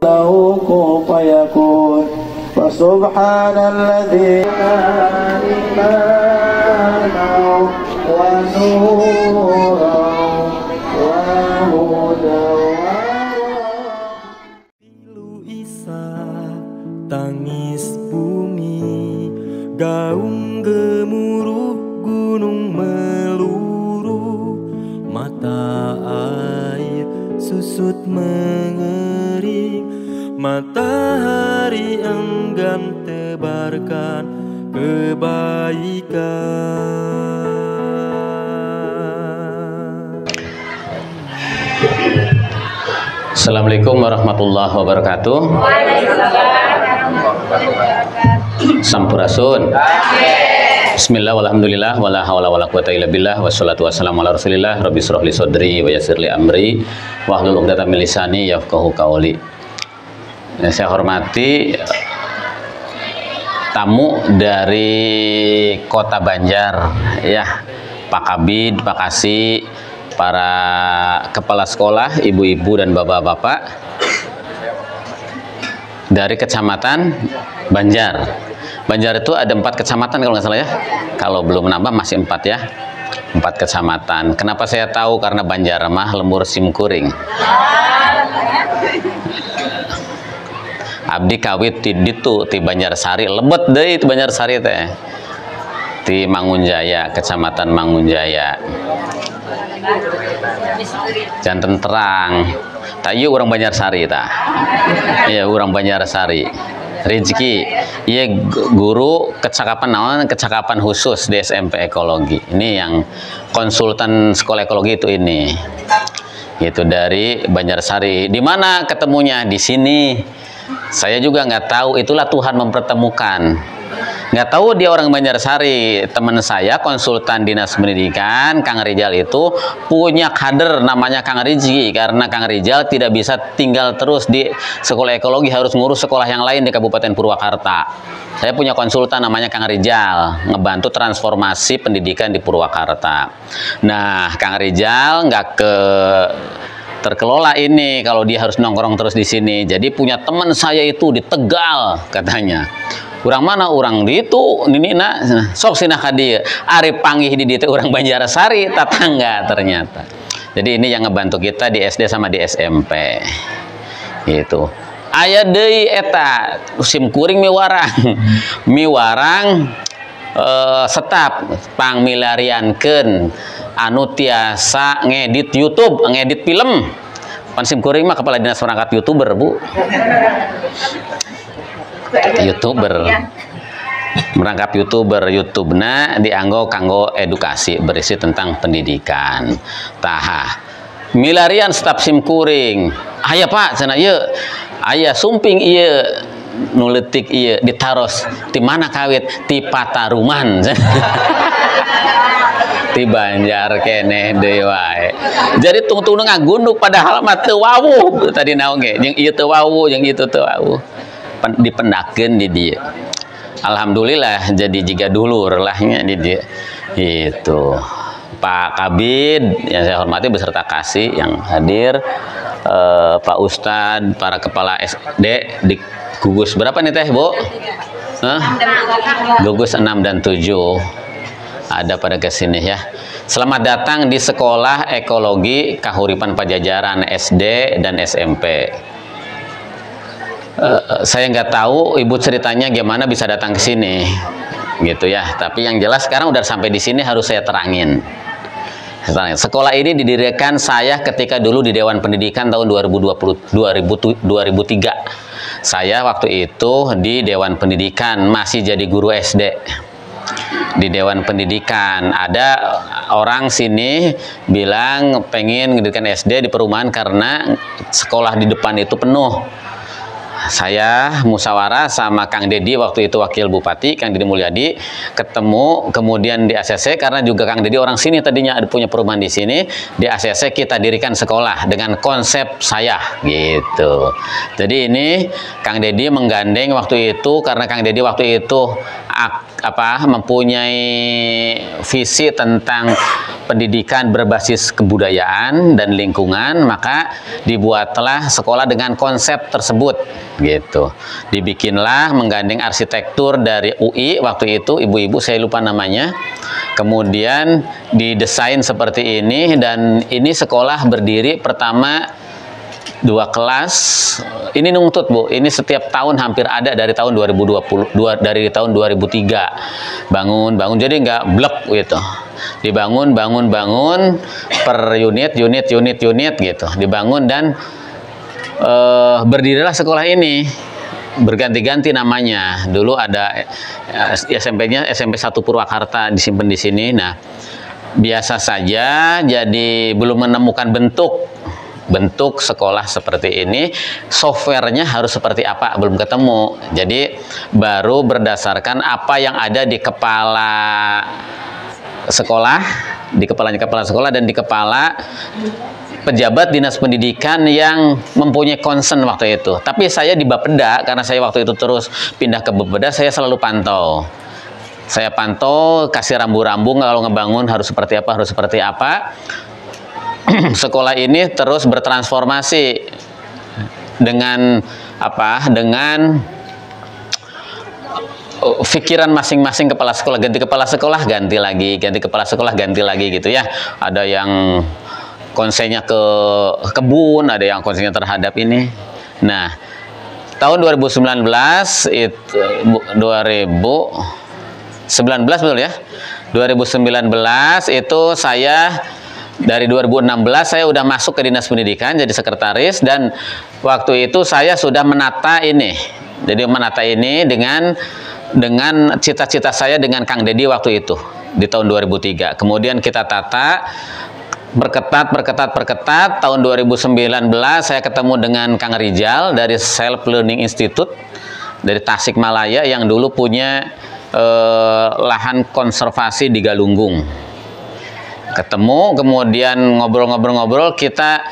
له كن فيكون فسبحان الذي إيمانا ونورا وهدى Pilu Isa tangis bumi, gaung gemuruh gunung meluruh, mata air susut mengering, matahari enggan tebarkan kebaikan. Assalamualaikum warahmatullahi wabarakatuh. Sampurasun. Bismillah walhamdulillah wala hawla wala quwata illa billah wassalatu wassalamu ala rasulillah rabbi shrah li sadri wa yassir li amri wahlul 'uqdatam min lisani yafqahu qawli. Saya hormati tamu dari Kota Banjar ya, Pak Kabid, Pak Kasih, para kepala sekolah, ibu-ibu dan bapak-bapak dari Kecamatan Banjar. Banjar itu ada 4 kecamatan kalau nggak salah ya. Kalau belum menambah masih 4 ya. 4 kecamatan. Kenapa saya tahu? Karena Banjar mah lembur simkuring. Abdi kawit ti ditu ti Banjarsari, lebet deui ti Banjarsari teh. Di Mangunjaya, Kecamatan Mangunjaya. Janten terang. Tayu orang Banjarsari ta. Iya, orang Banjarsari. Rizki, iya guru kecakapan naon, kecakapan khusus di SMP Ekologi. Ini yang konsultan sekolah ekologi itu ini. Itu dari Banjarsari. Di mana ketemunya? Di sini. Saya juga nggak tahu, itulah Tuhan mempertemukan. Nggak tahu dia orang Banjarsari. Teman saya konsultan dinas pendidikan, Kang Rizal itu punya kader namanya Kang Rizki, karena Kang Rizal tidak bisa tinggal terus di sekolah ekologi, harus ngurus sekolah yang lain di Kabupaten Purwakarta. Saya punya konsultan namanya Kang Rizal, ngebantu transformasi pendidikan di Purwakarta. Nah, Kang Rizal nggak terkelola ini kalau dia harus nongkrong terus di sini. Jadi punya teman saya itu di Tegal katanya. Urang mana? Urang di itu nina sok sinah ka dieu. Ari panggih di dieu urang Banjarsari tetangga ternyata. Jadi ini yang ngebantu kita di SD sama di SMP. Gitu. Aya deui eta simkuring miwarang. Miwarang setap pangmilariankeun anu tiasa ngedit YouTube, ngedit film. Pan simkuring mah kepala dinas perangkat YouTuber, Bu. YouTuber merangkap YouTuber, YouTube-na dianggo kanggo edukasi berisi tentang pendidikan. Taha milarian staf simkuring aya Pak cenah ieu aya sumping ieu nuletik ieu ditaros di mana kawit ti Pataruman ti Banjar keneh deui wae. Jadi tungtung ngagunduk padahal mah teu wawuh tadi naon ge jeung ieu teu wawuh jeung ieu teu wawuh. Dipendakeun di dia. Alhamdulillah jadi jiga dulur lahnya di dia. Itu Pak Kabid yang saya hormati beserta Kasih yang hadir, Pak Ustadz, para kepala SD di gugus berapa nih Teh, Bu? Gugus 6 dan 7 ada pada kesini ya. Selamat datang di Sekolah Ekologi Kahuripan Pajajaran SD dan SMP. Saya nggak tahu ibu ceritanya gimana bisa datang ke sini gitu ya, tapi yang jelas sekarang udah sampai di sini harus saya terangin. Sekolah ini didirikan saya ketika dulu di Dewan Pendidikan tahun 2003. Saya waktu itu di Dewan Pendidikan masih jadi guru SD. Di Dewan Pendidikan ada orang sini bilang pengen mendirikan SD di perumahan karena sekolah di depan itu penuh. saya musyawarah sama Kang Dedi, waktu itu wakil bupati, Kang Dedi Mulyadi, ketemu kemudian di ACC, karena juga Kang Dedi orang sini tadinya ada punya perumahan di sini. Di ACC kita dirikan sekolah dengan konsep saya gitu. Jadi ini Kang Dedi menggandeng waktu itu, karena Kang Dedi waktu itu mempunyai visi tentang pendidikan berbasis kebudayaan dan lingkungan, maka dibuatlah sekolah dengan konsep tersebut gitu. Dibikinlah menggandeng arsitektur dari UI waktu itu, ibu-ibu saya lupa namanya, kemudian didesain seperti ini, dan ini sekolah berdiri pertama 2 kelas. Ini nuntut Bu, ini setiap tahun hampir ada dari tahun 2020, dari tahun 2003 bangun, jadi nggak blek gitu, dibangun per unit gitu, dibangun, dan berdirilah sekolah ini. Berganti-ganti namanya. Dulu ada SMP-nya SMP 1 Purwakarta disimpan di sini. Nah, biasa saja, jadi belum menemukan bentuk sekolah seperti ini, softwarenya harus seperti apa belum ketemu. Jadi baru berdasarkan apa yang ada di kepala sekolah, di kepalanya kepala sekolah dan di kepala pejabat dinas pendidikan yang mempunyai concern waktu itu. Tapi saya di Bapeda, karena saya waktu itu terus pindah ke Bapeda, saya selalu pantau. Saya pantau, kasih rambu-rambu kalau ngebangun harus seperti apa. Sekolah ini terus bertransformasi dengan dengan pikiran masing-masing kepala sekolah. Ganti kepala sekolah ganti lagi, gitu ya. Ada yang konsennya ke kebun, ada yang konsennya terhadap ini. Nah, tahun 2019 itu 2019 betul ya. 2019 itu saya dari 2016 saya udah masuk ke Dinas Pendidikan jadi sekretaris, dan waktu itu saya sudah menata ini. Jadi menata ini dengan cita-cita saya dengan Kang Dedi waktu itu di tahun 2003. Kemudian kita tata berketat. Tahun 2019 saya ketemu dengan Kang Rijal dari Self Learning Institute dari Tasikmalaya yang dulu punya lahan konservasi di Galunggung. Ketemu, kemudian ngobrol-ngobrol, kita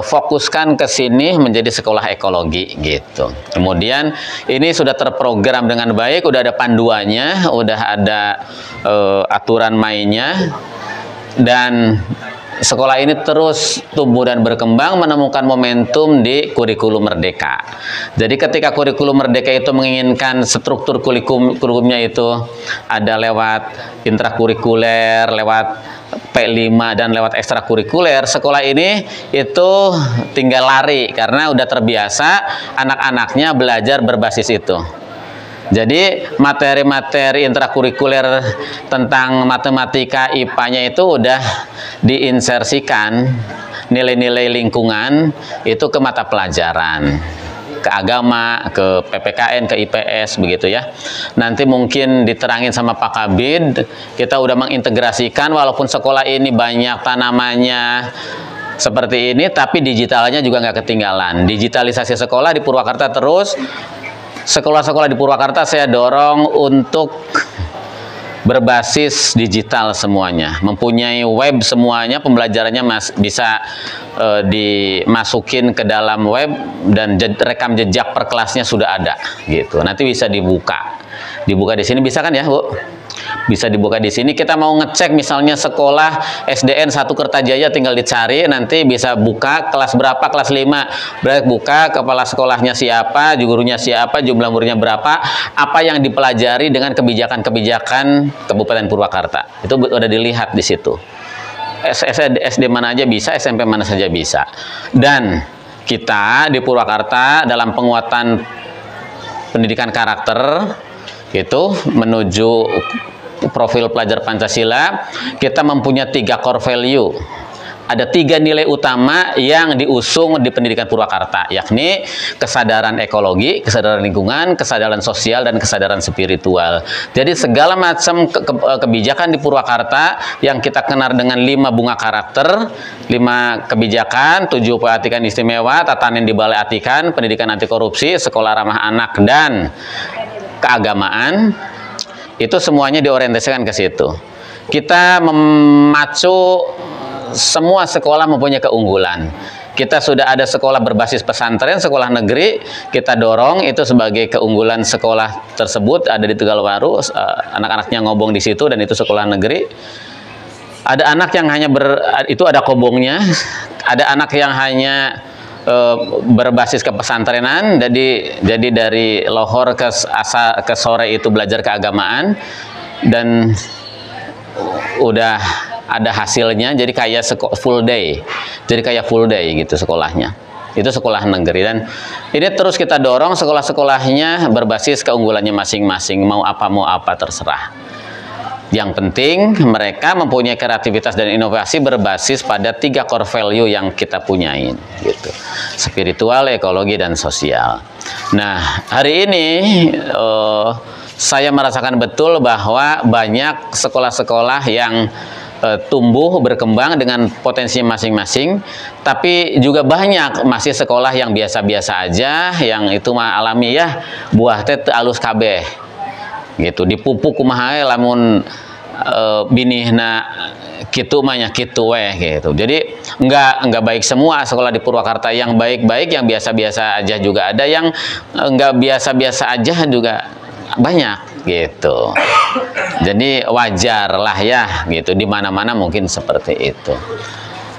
fokuskan ke sini menjadi sekolah ekologi gitu. Kemudian ini sudah terprogram dengan baik, udah ada panduannya, udah ada aturan mainnya, dan sekolah ini terus tumbuh dan berkembang, menemukan momentum di kurikulum Merdeka. Jadi ketika kurikulum Merdeka itu menginginkan struktur kurikulumnya itu ada lewat intrakurikuler, lewat P5 dan lewat ekstrakurikuler, sekolah ini itu tinggal lari karena udah terbiasa anak-anaknya belajar berbasis itu. Jadi materi-materi intrakurikuler tentang matematika, IPA-nya itu udah diinsersikan nilai-nilai lingkungan itu ke mata pelajaran, ke agama, ke PPKN, ke IPS begitu ya. Nanti mungkin diterangin sama Pak Kabid, kita udah mengintegrasikan walaupun sekolah ini banyak tanamannya seperti ini, tapi digitalnya juga nggak ketinggalan. Digitalisasi sekolah di Purwakarta terus. Sekolah-sekolah di Purwakarta saya dorong untuk berbasis digital semuanya, mempunyai web semuanya, pembelajarannya bisa dimasukin ke dalam web, dan rekam jejak per kelasnya sudah ada gitu. Nanti bisa dibuka di sini, bisa kan ya Bu? Bisa dibuka di sini. Kita mau ngecek misalnya sekolah SDN 1 Kertajaya, tinggal dicari, nanti bisa buka kelas berapa, kelas 5, berarti buka kepala sekolahnya siapa, gurunya siapa, jumlah muridnya berapa, apa yang dipelajari dengan kebijakan-kebijakan Kabupaten Purwakarta. Itu udah dilihat di situ. SD mana aja bisa, SMP mana saja bisa. Dan kita di Purwakarta dalam penguatan pendidikan karakter itu menuju profil pelajar Pancasila, kita mempunyai 3 core value. ada 3 nilai utama yang diusung di pendidikan Purwakarta, yakni kesadaran ekologi, kesadaran lingkungan, kesadaran sosial, dan kesadaran spiritual. Jadi segala macam kebijakan di Purwakarta yang kita kenal dengan 5 bunga karakter, 5 kebijakan, 7 pelatihan istimewa, tatanan di balai atikan, pendidikan anti korupsi, sekolah ramah anak, dan keagamaan, itu semuanya diorientasikan ke situ. Kita memacu semua sekolah mempunyai keunggulan. Kita sudah ada sekolah berbasis pesantren, sekolah negeri, kita dorong itu sebagai keunggulan sekolah tersebut ada di Tegalwaru, anak-anaknya ngobong di situ dan itu sekolah negeri. Ada anak yang hanya itu ada kobongnya, ada anak yang hanya berbasis ke pesantrenan, jadi dari lohor ke sore itu belajar keagamaan dan udah ada hasilnya, jadi kayak full day, gitu sekolahnya. Itu sekolah negeri, dan ini terus kita dorong sekolah-sekolahnya berbasis keunggulannya masing-masing, mau apa terserah. Yang penting mereka mempunyai kreativitas dan inovasi berbasis pada 3 core value yang kita punyain, gitu. Spiritual, ekologi, dan sosial. Nah, hari ini saya merasakan betul bahwa banyak sekolah-sekolah yang tumbuh berkembang dengan potensinya masing-masing, tapi juga banyak masih sekolah yang biasa-biasa aja, yang itu mah alami ya, buah teh alus kabeh gitu, dipupuk kumaha lamun binihna kitu mah nya kitu weh gitu. Jadi enggak baik semua sekolah di Purwakarta, yang baik-baik, yang biasa-biasa aja juga ada, yang enggak biasa-biasa aja juga banyak gitu. Jadi wajar lah ya gitu, di mana-mana mungkin seperti itu.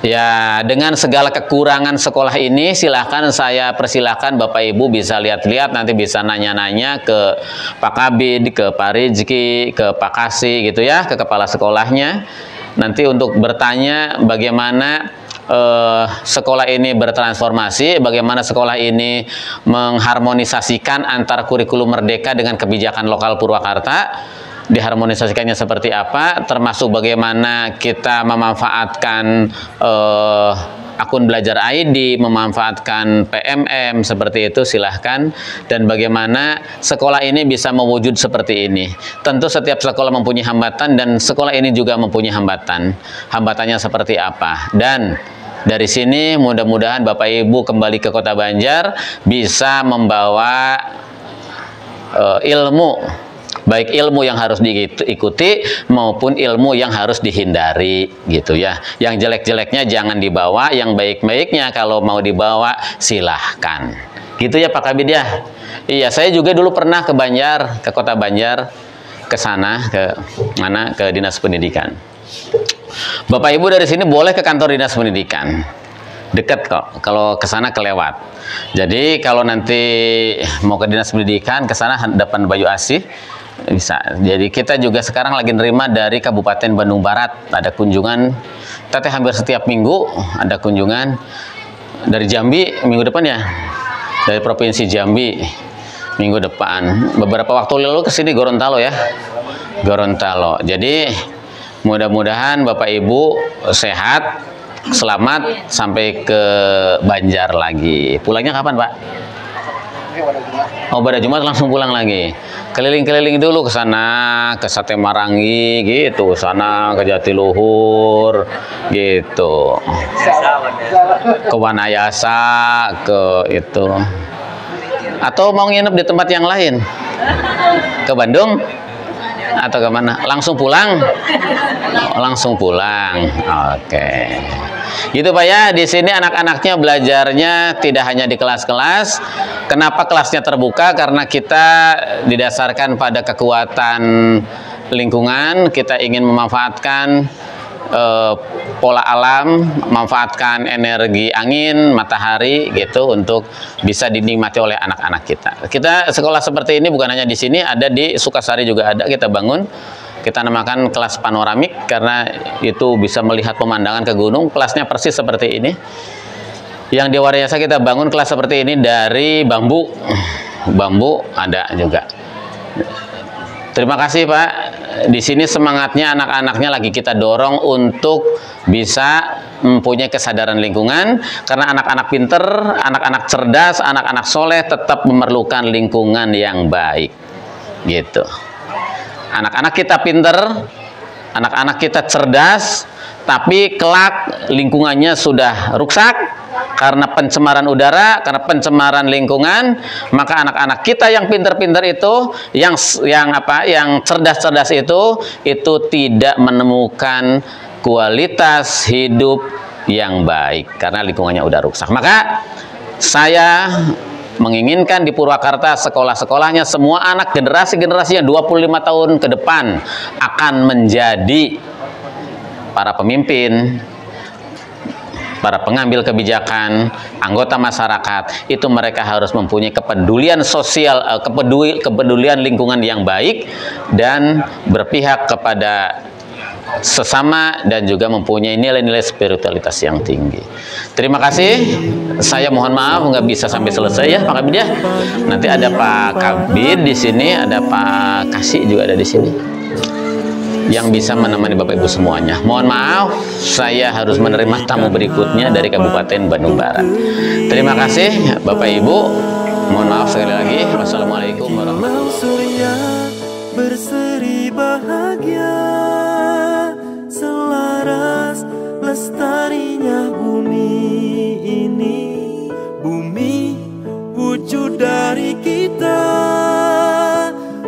Ya, dengan segala kekurangan sekolah ini, silahkan saya persilahkan Bapak Ibu bisa lihat-lihat, nanti bisa nanya-nanya ke Pak Kabid, ke Pak Rizky, ke Pak Kasih gitu ya, ke kepala sekolahnya. Nanti untuk bertanya bagaimana sekolah ini bertransformasi, bagaimana sekolah ini mengharmonisasikan antara kurikulum merdeka dengan kebijakan lokal Purwakarta, diharmonisasikannya seperti apa, termasuk bagaimana kita memanfaatkan akun belajar ID, memanfaatkan PMM seperti itu, silahkan. Dan bagaimana sekolah ini bisa mewujud seperti ini. Tentu setiap sekolah mempunyai hambatan, dan sekolah ini juga mempunyai hambatan. Hambatannya seperti apa? Dan dari sini mudah-mudahan Bapak Ibu kembali ke Kota Banjar bisa membawa ilmu, baik ilmu yang harus diikuti maupun ilmu yang harus dihindari gitu ya. Yang jelek-jeleknya jangan dibawa, yang baik-baiknya kalau mau dibawa silahkan. Gitu ya Pak Kabid ya. Iya, saya juga dulu pernah ke Banjar, ke Kota Banjar, ke sana, ke mana, ke Dinas Pendidikan. Bapak Ibu dari sini boleh ke kantor Dinas Pendidikan. Dekat kok, kalau ke sana kelewat. Jadi kalau nanti mau ke Dinas Pendidikan, ke sana depan Bayu Asih bisa. Jadi kita juga sekarang lagi nerima dari Kabupaten Bandung Barat, ada kunjungan. Kita hampir setiap minggu ada kunjungan dari Jambi minggu depan ya, dari Provinsi Jambi minggu depan. Beberapa waktu lalu ke sini Gorontalo ya, Gorontalo. Jadi mudah-mudahan Bapak Ibu sehat, selamat sampai ke Banjar lagi. Pulangnya kapan Pak? Oh, pada Jumat langsung pulang lagi. Keliling-keliling dulu ke sana, ke Sate Marangi gitu, sana ke Jatiluhur gitu. Ke Wanayasa, ke itu. Atau mau nginep di tempat yang lain? Ke Bandung? Atau kemana? Langsung pulang? Oh, langsung pulang. Oke. Gitu Pak ya. Di sini anak-anaknya belajarnya tidak hanya di kelas-kelas. Kenapa kelasnya terbuka? Karena kita didasarkan pada kekuatan lingkungan. Kita ingin memanfaatkan pola alam, memanfaatkan energi angin, matahari gitu untuk bisa dinikmati oleh anak-anak kita. Kita sekolah seperti ini bukan hanya di sini, ada di Sukasari juga ada, kita bangun. Kita namakan kelas panoramik karena itu bisa melihat pemandangan ke gunung. Kelasnya persis seperti ini. Yang di Wanayasa kita bangun kelas seperti ini dari bambu. Bambu ada juga. Terima kasih Pak. Di sini semangatnya anak-anaknya lagi kita dorong untuk bisa mempunyai kesadaran lingkungan, karena anak-anak pinter, anak-anak cerdas, anak-anak soleh tetap memerlukan lingkungan yang baik. Gitu. Anak-anak kita pinter, anak-anak kita cerdas, tapi kelak lingkungannya sudah rusak karena pencemaran udara, karena pencemaran lingkungan, maka anak-anak kita yang pinter-pinter itu, yang cerdas-cerdas itu tidak menemukan kualitas hidup yang baik karena lingkungannya udah rusak. Maka saya menginginkan di Purwakarta sekolah-sekolahnya semua anak generasi-generasi yang 25 tahun ke depan akan menjadi para pemimpin, para pengambil kebijakan, anggota masyarakat. Itu mereka harus mempunyai kepedulian sosial, kepedulian lingkungan yang baik, dan berpihak kepada sesama, dan juga mempunyai nilai-nilai spiritualitas yang tinggi. Terima kasih. Saya mohon maaf nggak bisa sampai selesai ya Pak Kabid ya. Nanti ada Pak Kabid di sini, ada Pak Kasih juga ada di sini yang bisa menemani Bapak Ibu semuanya. Mohon maaf, saya harus menerima tamu berikutnya dari Kabupaten Bandung Barat. Terima kasih Bapak Ibu. Mohon maaf sekali lagi. Wassalamualaikum warahmatullahi wabarakatuh. Berseri bahagia, selaras lestarinya bumi ini. Bumi wujud dari kita,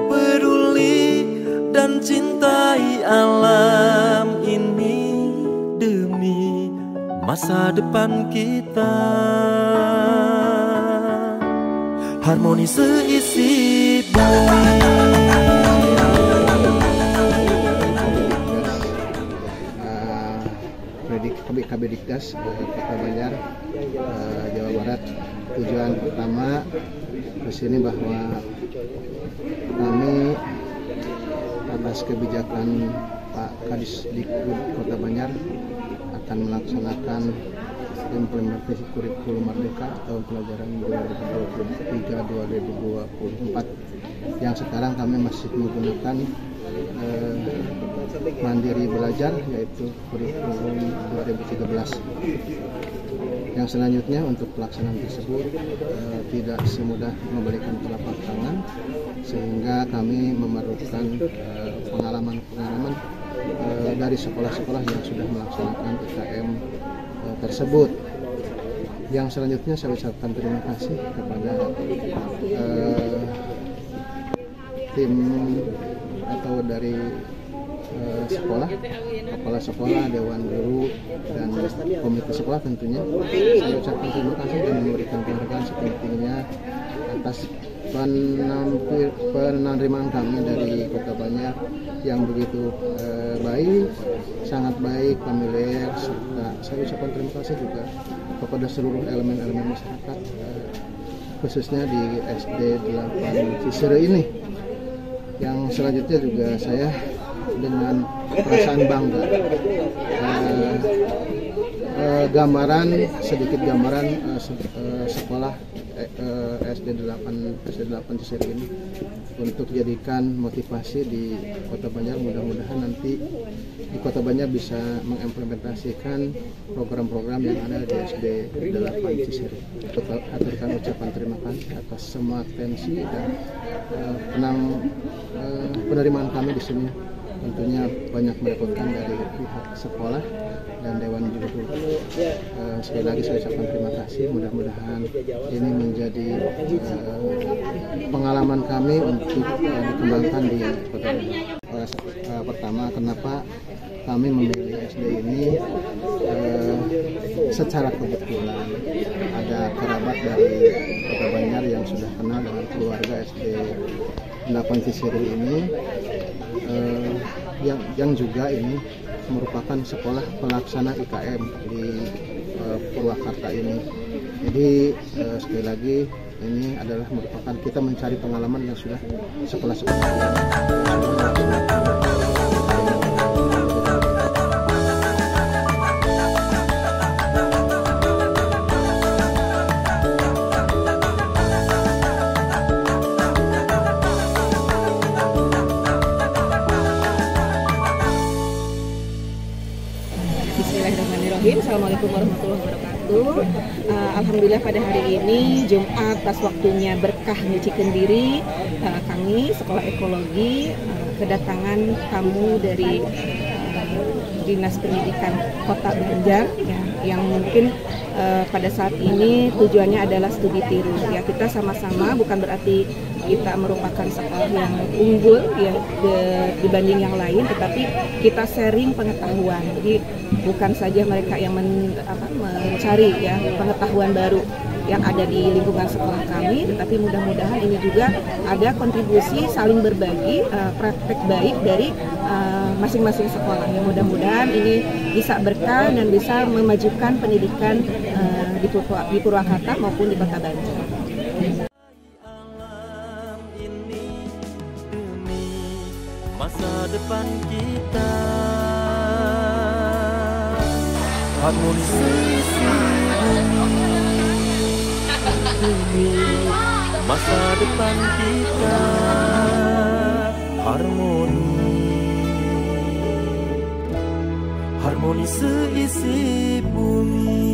peduli dan cintai alam ini demi masa depan kita. Harmoni seisi bumi. Kabidikdas Kota Banjar, Jawa Barat. Tujuan pertama di sini bahwa kami atas kebijakan Pak Kadisdikbud Kota Banjar akan melaksanakan implementasi kurikulum Merdeka tahun pelajaran 2023-2024 yang sekarang kami masih menggunakan mandiri belajar, yaitu kurikulum 2013. Yang selanjutnya untuk pelaksanaan tersebut tidak semudah memberikan telapak tangan, sehingga kami memerlukan pengalaman-pengalaman dari sekolah-sekolah yang sudah melaksanakan IKM tersebut. Yang selanjutnya saya ucapkan terima kasih kepada tim atau dari sekolah, kepala sekolah, dewan guru, dan komite sekolah tentunya. Saya ucapkan terima kasih dan memberikan penghargaan sepentingnya atas penerimaan kami dari Kota Banjar yang begitu baik, sangat baik, familiar, serta saya ucapkan terima kasih juga kepada seluruh elemen-elemen masyarakat, khususnya di SD 8 Cisere ini. Yang selanjutnya juga saya dengan perasaan bangga sedikit gambaran sekolah SD 8 Cisere ini untuk jadikan motivasi di Kota Banjar. Mudah-mudahan nanti di Kota Banjar bisa mengimplementasikan program-program yang ada di SD 8 Cisere. Aturkan ucapan terima kasih atas semua atensi dan penerimaan kami di sini. Tentunya banyak merepotkan dari pihak sekolah dan dewan guru. Sekali lagi saya ucapkan terima kasih. Mudah-mudahan ini menjadi pengalaman kami untuk dikembangkan di Kota Banjar. Pertama, kenapa kami memilih SD ini? Secara kebetulan ada kerabat dari Kota Banjar yang sudah kenal dengan keluarga SD 8 Cisere ini, yang juga ini merupakan sekolah pelaksana IKM di Purwakarta ini. Jadi sekali lagi ini adalah merupakan kita mencari pengalaman yang sudah sekolah-sekolah. Bismillahirrahmanirrahim. Bismillahirrahmanirrahim. Assalamualaikum warahmatullahi wabarakatuh. Alhamdulillah pada hari ini Jumat pas waktunya berkah nyucikan diri, kami Sekolah Ekologi kedatangan tamu dari Dinas Pendidikan Kota Banjar ya, yang mungkin pada saat ini tujuannya adalah studi tiru. Ya, kita sama-sama, bukan berarti kita merupakan sekolah yang unggul ya dibanding yang lain, tetapi kita sharing pengetahuan. Jadi bukan saja mereka yang mencari ya pengetahuan baru yang ada di lingkungan sekolah kami, tetapi mudah-mudahan ini juga ada kontribusi saling berbagi praktek baik dari masing-masing sekolah. Ya, mudah-mudahan ini bisa berkah dan bisa memajukan pendidikan di Purwakarta maupun di Kota Banjar. Masa depan kita harmoni seisi bumi, masa depan kita harmoni seisi bumi.